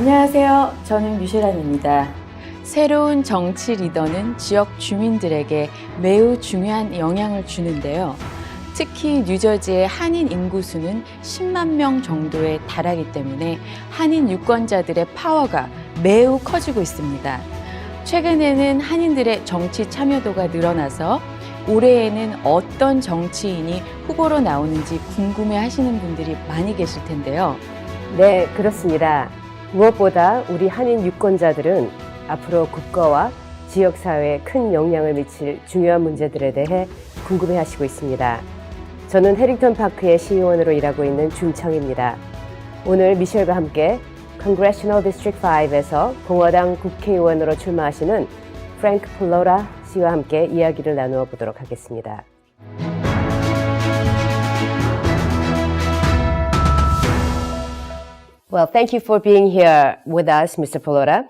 안녕하세요. 저는 뮤쉐란입니다. 새로운 정치 리더는 지역 주민들에게 매우 중요한 영향을 주는데요. 특히 뉴저지의 한인 인구수는 10만 명 정도에 달하기 때문에 한인 유권자들의 파워가 매우 커지고 있습니다. 최근에는 한인들의 정치 참여도가 늘어나서 올해에는 어떤 정치인이 후보로 나오는지 궁금해 하시는 분들이 많이 계실 텐데요. 네, 그렇습니다. 무엇보다 우리 한인 유권자들은 앞으로 국가와 지역사회에 큰 영향을 미칠 중요한 문제들에 대해 궁금해하시고 있습니다. 저는 해링턴 파크의 시의원으로 일하고 있는 준청입니다. 오늘 미셸과 함께 Congressional District 5에서 공화당 국회의원으로 출마하시는 Frank Pallotta 씨와 함께 이야기를 나누어 보도록 하겠습니다. Well, thank you for being here with us, Mr. Pallotta.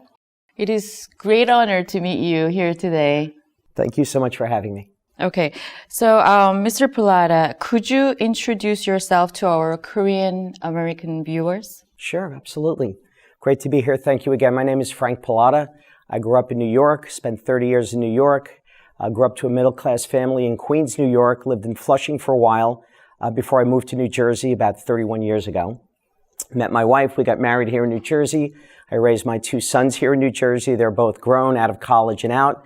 It is a great honor to meet you here today. Thank you so much for having me. Okay, so Mr. Pallotta, could you introduce yourself to our Korean American viewers? Sure, absolutely. Great to be here. Thank you again. My name is Frank Pallotta. I grew up in New York, spent 30 years in New York. Grew up to a middle-class family in Queens, New York, lived in Flushing for a while before I moved to New Jersey about 31 years ago. Met my wife. We got married here in New Jersey. I raised my two sons here in New Jersey. They're both grown, out of college and out.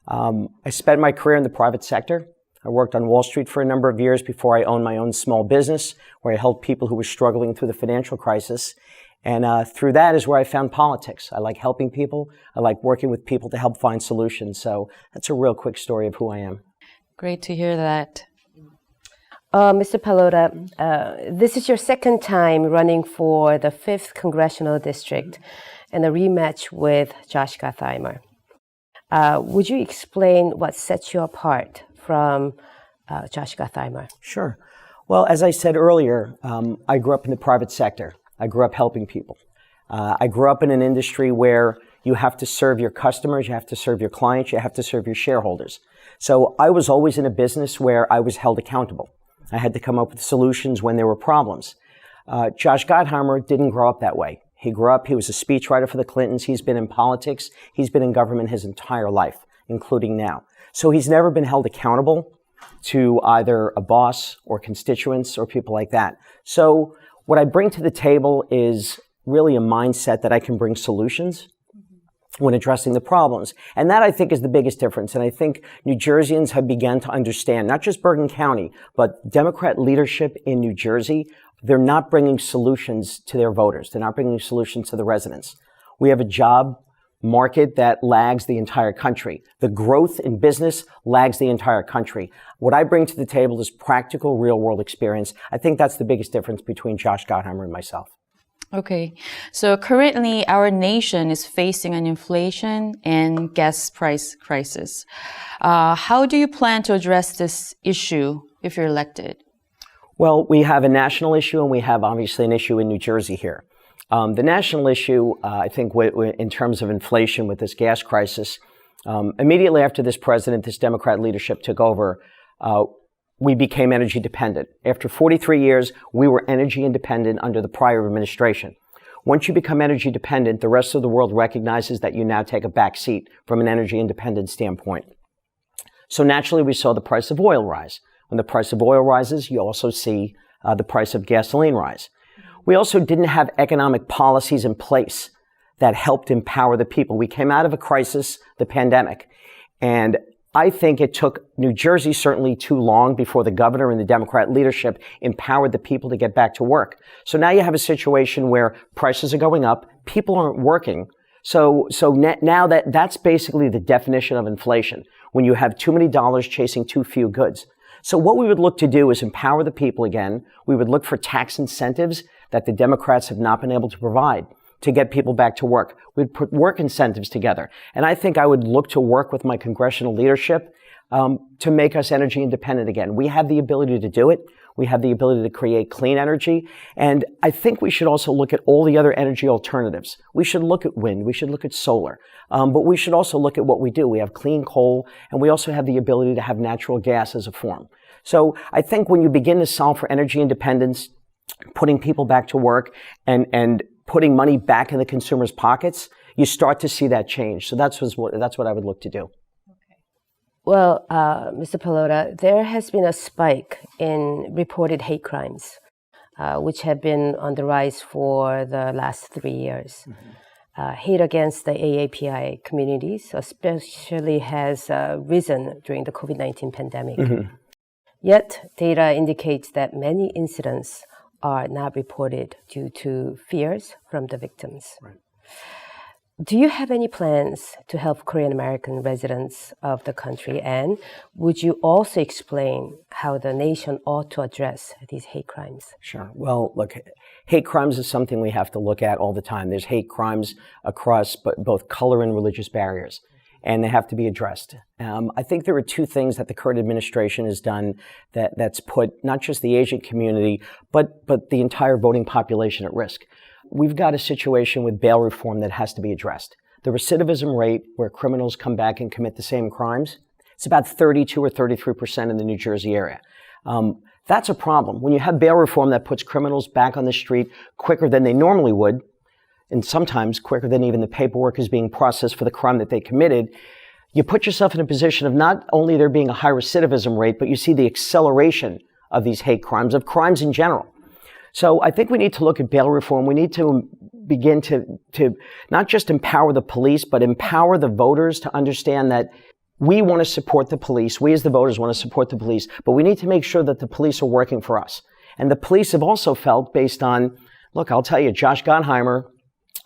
I spent my career in the private sector. I worked on Wall Street for a number of years before I owned my own small business where I helped people who were struggling through the financial crisis. And through that is where I found politics. I like helping people. I like working with people to help find solutions. So that's a real quick story of who I am. Great to hear that. Mr. Pallotta, this is your second time running for the 5th Congressional District and a rematch with Josh Gottheimer. Would you explain what sets you apart from Josh Gottheimer? Sure. Well, as I said earlier, I grew up in the private sector. I grew up helping people. I grew up in an industry where you have to serve your customers, you have to serve your clients, you have to serve your shareholders. So I was always in a business where I was held accountable. I had to come up with solutions when there were problems. Josh Gottheimer didn't grow up that way. He grew up, he was a speechwriter for the Clintons. He's been in politics. He's been in government his entire life, including now. So he's never been held accountable to either a boss or constituents or people like that. So what I bring to the table is really a mindset that I can bring solutions when addressing the problems. And that, I think, is the biggest difference. And I think New Jerseyans have begun to understand, not just Bergen County, but Democrat leadership in New Jersey, they're not bringing solutions to their voters. They're not bringing solutions to the residents. We have a job market that lags the entire country. The growth in business lags the entire country. What I bring to the table is practical, real-world experience. I think that's the biggest difference between Josh Gottheimer and myself. Okay, so currently our nation is facing an inflation and gas price crisis. How do you plan to address this issue if you're elected? Well, we have a national issue and we have obviously an issue in New Jersey here. The national issue, I think in terms of inflation with this gas crisis, immediately after this president, this Democrat leadership took over, we became energy dependent. After 43 years, we were energy independent under the prior administration. Once you become energy dependent, the rest of the world recognizes that you now take a back seat from an energy independent standpoint. So naturally, we saw the price of oil rise. When the price of oil rises, you also see the price of gasoline rise. We also didn't have economic policies in place that helped empower the people. We came out of a crisis, the pandemic, and I think it took New Jersey certainly too long before the governor and the Democrat leadership empowered the people to get back to work. So now you have a situation where prices are going up, people aren't working. So now that's basically the definition of inflation, when you have too many dollars chasing too few goods. So what we would look to do is empower the people again. We would look for tax incentives that the Democrats have not been able to provide to get people back to work. We'd put work incentives together. And I think I would look to work with my congressional leadership to make us energy independent again. We have the ability to do it. We have the ability to create clean energy. And I think we should also look at all the other energy alternatives. We should look at wind. We should look at solar. But we should also look at what we do. We have clean coal, and we also have the ability to have natural gas as a form. So I think when you begin to solve for energy independence, putting people back to work, and putting money back in the consumer's pockets, you start to see that change. So that's what I would look to do. Well, Mr. Pallotta, there has been a spike in reported hate crimes, which have been on the rise for the last 3 years. Hate against the AAPI communities especially has risen during the COVID-19 pandemic. Yet, data indicates that many incidents are not reported due to fears from the victims. Right. Do you have any plans to help Korean American residents of the country? And would you also explain how the nation ought to address these hate crimes? Sure. Well, look, hate crimes is something we have to look at all the time. There's hate crimes across both color and religious barriers, and they have to be addressed. I think there are two things that the current administration has done that's put not just the Asian community, but the entire voting population at risk. We've got a situation with bail reform that has to be addressed. The recidivism rate where criminals come back and commit the same crimes, it's about 32 or 33% in the New Jersey area. That's a problem. When you have bail reform that puts criminals back on the street quicker than they normally would, and sometimes quicker than even the paperwork is being processed for the crime that they committed, you put yourself in a position of not only there being a high recidivism rate, but you see the acceleration of these hate crimes, of crimes in general. So I think we need to look at bail reform. We need to begin to not just empower the police, but empower the voters to understand that we want to support the police. We as the voters want to support the police, but we need to make sure that the police are working for us. And the police have also felt based on, look, I'll tell you, Josh Gottheimer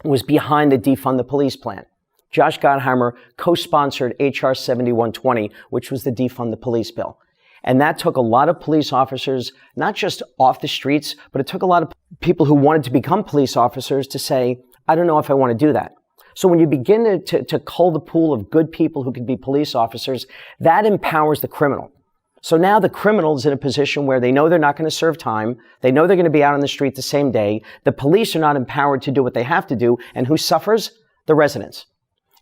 was behind the defund the police plan. Josh Gottheimer co-sponsored H.R. 7120, which was the defund the police bill. And that took a lot of police officers, not just off the streets, but it took a lot of people who wanted to become police officers to say, I don't know if I want to do that. So when you begin to cull the pool of good people who could be police officers, that empowers the criminal. So now the criminal is in a position where they know they're not going to serve time. They know they're going to be out on the street the same day. The police are not empowered to do what they have to do. And who suffers? The residents.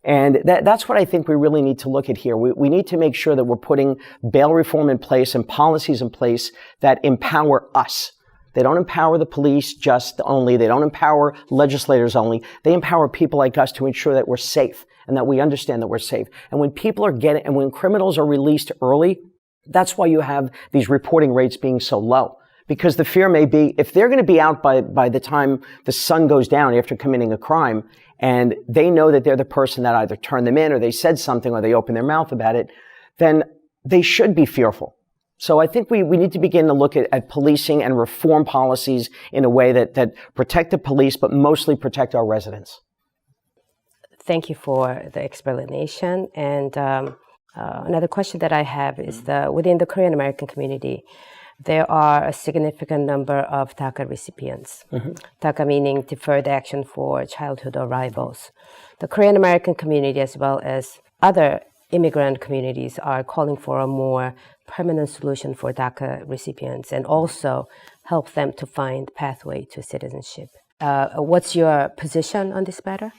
And that's what I think we really need to look at here. We need to make sure that we're putting bail reform in place and policies in place that empower us. They don't empower the police just only. They don't empower legislators only. They empower people like us to ensure that we're safe and that we understand that we're safe. And when when criminals are released early, that's why you have these reporting rates being so low. Because the fear may be, if they're going to be out by the time the sun goes down after committing a crime, and they know that they're the person that either turned them in or they said something or they opened their mouth about it, then they should be fearful. So I think we need to begin to look at policing and reform policies in a way that protect the police, but mostly protect our residents. Thank you for the explanation. And another question that I have is within the Korean American community, there are a significant number of DACA recipients. DACA meaning Deferred Action for Childhood Arrivals. The Korean American community as well as other immigrant communities are calling for a more permanent solution for DACA recipients and also help them to find pathway to citizenship. What's your position on this matter?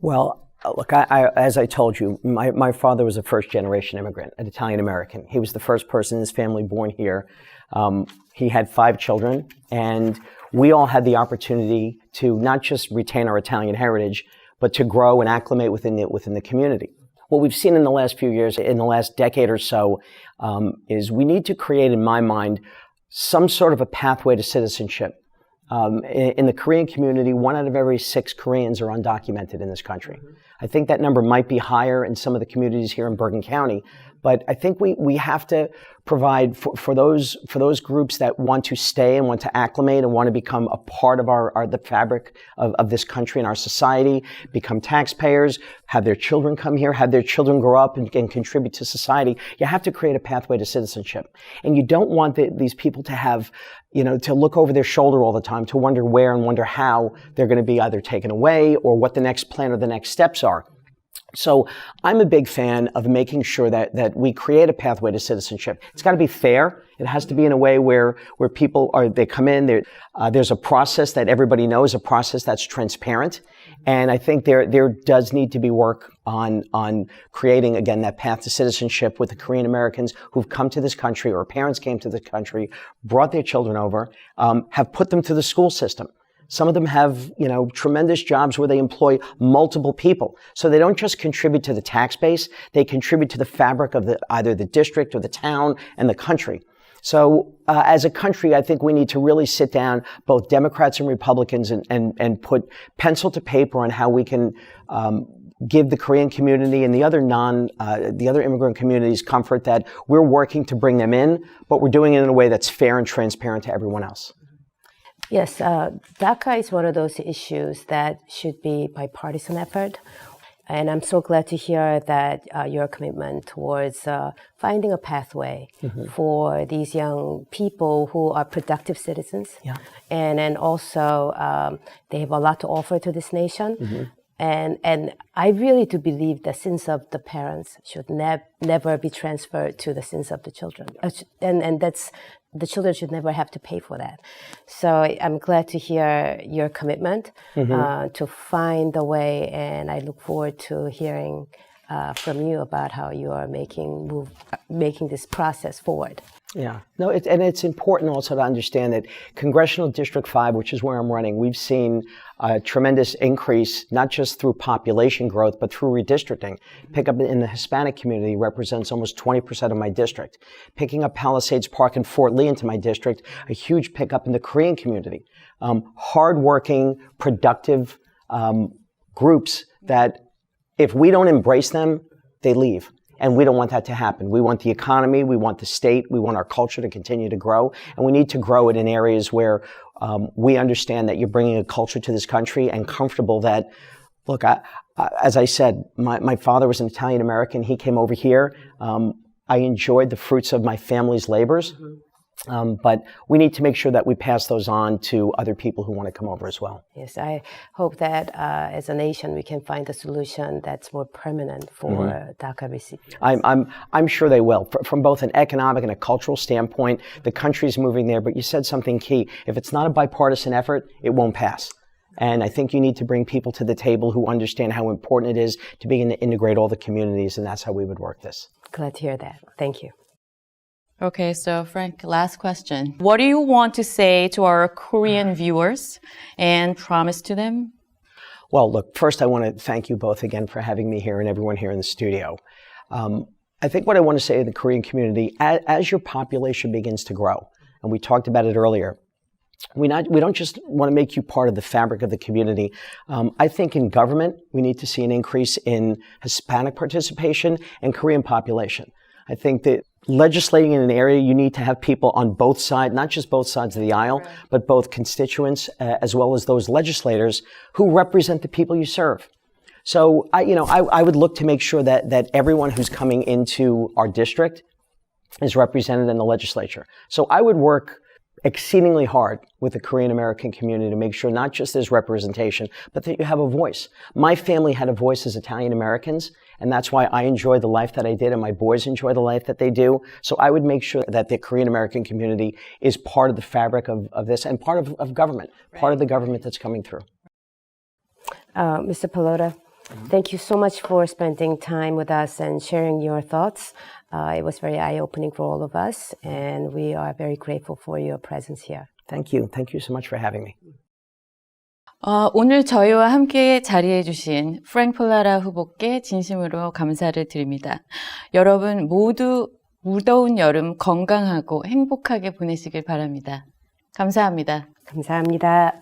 Well, look, as I told you, my father was a first-generation immigrant, an Italian-American. He was the first person in his family born here. He had 5 children, and we all had the opportunity to not just retain our Italian heritage, but to grow and acclimate within the community. What we've seen in the last few years, in the last decade or so, is we need to create, in my mind, some sort of a pathway to citizenship. In the Korean community, 1 out of every 6 Koreans are undocumented in this country. I think that number might be higher in some of the communities here in Bergen County, but I think we have to provide for those groups that want to stay and want to acclimate and want to become a part of the fabric of this country and our society, become taxpayers, have their children come here, have their children grow up and contribute to society. You have to create a pathway to citizenship. And you don't want these people to have, to look over their shoulder all the time, to wonder where and wonder how they're going to be either taken away or what the next plan or the next steps are. So I'm a big fan of making sure that we create a pathway to citizenship. It's got to be fair. It has to be in a way where people they come in, there's a process that everybody knows, a process that's transparent. And I think there does need to be work on creating, again, that path to citizenship with the Korean Americans who've come to this country or parents came to the country, brought their children over, have put them through the school system. Some of them have, tremendous jobs where they employ multiple people. So they don't just contribute to the tax base, they contribute to the fabric of either the district or the town and the country. So as a country, I think we need to really sit down, both Democrats and Republicans, and put pencil to paper on how we can give the Korean community and the other immigrant communities comfort that we're working to bring them in, but we're doing it in a way that's fair and transparent to everyone else. Yes, DACA is one of those issues that should be bipartisan effort. And I'm so glad to hear that your commitment towards finding a pathway for these young people who are productive citizens. Yeah. And also they have a lot to offer to this nation. And I really do believe the sins of the parents should never be transferred to the sins of the children. And the children should never have to pay for that. So I'm glad to hear your commitment to find a way, and I look forward to hearing from you about how you are making this process forward. Yeah, no, and it's important also to understand that Congressional District 5, which is where I'm running, we've seen a tremendous increase, not just through population growth, but through redistricting. Pickup in the Hispanic community represents almost 20% of my district. Picking up Palisades Park and Fort Lee into my district, a huge pickup in the Korean community. Hardworking, productive groups that if we don't embrace them, they leave. And we don't want that to happen. We want the economy, we want the state, we want our culture to continue to grow. And we need to grow it in areas where we understand that you're bringing a culture to this country and comfortable that, look, as I said, my father was an Italian American. He came over here. I enjoyed the fruits of my family's labors. But we need to make sure that we pass those on to other people who want to come over as well. Yes, I hope that as a nation we can find a solution that's more permanent for DACA recipients. I'm sure they will. From both an economic and a cultural standpoint, the country's moving there. But you said something key. If it's not a bipartisan effort, it won't pass. And I think you need to bring people to the table who understand how important it is to begin to integrate all the communities, and that's how we would work this. Glad to hear that. Thank you. Okay, so Frank, last question. What do you want to say to our Korean viewers and promise to them? Well, look, first I want to thank you both again for having me here and everyone here in the studio. I think what I want to say to the Korean community, as your population begins to grow, and we talked about it earlier, we don't just want to make you part of the fabric of the community. I think in government, we need to see an increase in Hispanic participation and Korean population. I think that legislating in an area, you need to have people on both sides, not just both sides of the aisle, but both constituents as well as those legislators who represent the people you serve. So I would look to make sure that everyone who's coming into our district is represented in the legislature. So I would work exceedingly hard with the Korean American community to make sure not just there's representation, but that you have a voice. My family had a voice as Italian Americans, and that's why I enjoy the life that I did, and my boys enjoy the life that they do. So I would make sure that the Korean American community is part of the fabric of this and part of government, part of the government that's coming through. Mr. Pallotta, thank you so much for spending time with us and sharing your thoughts. It was very eye-opening for all of us, and we are very grateful for your presence here. Thank you. Thank you so much for having me. 오늘 저희와 함께 자리해 주신 프랭크 폴라라 후보께 진심으로 감사를 드립니다. 여러분 모두 무더운 여름 건강하고 행복하게 보내시길 바랍니다. 감사합니다. 감사합니다.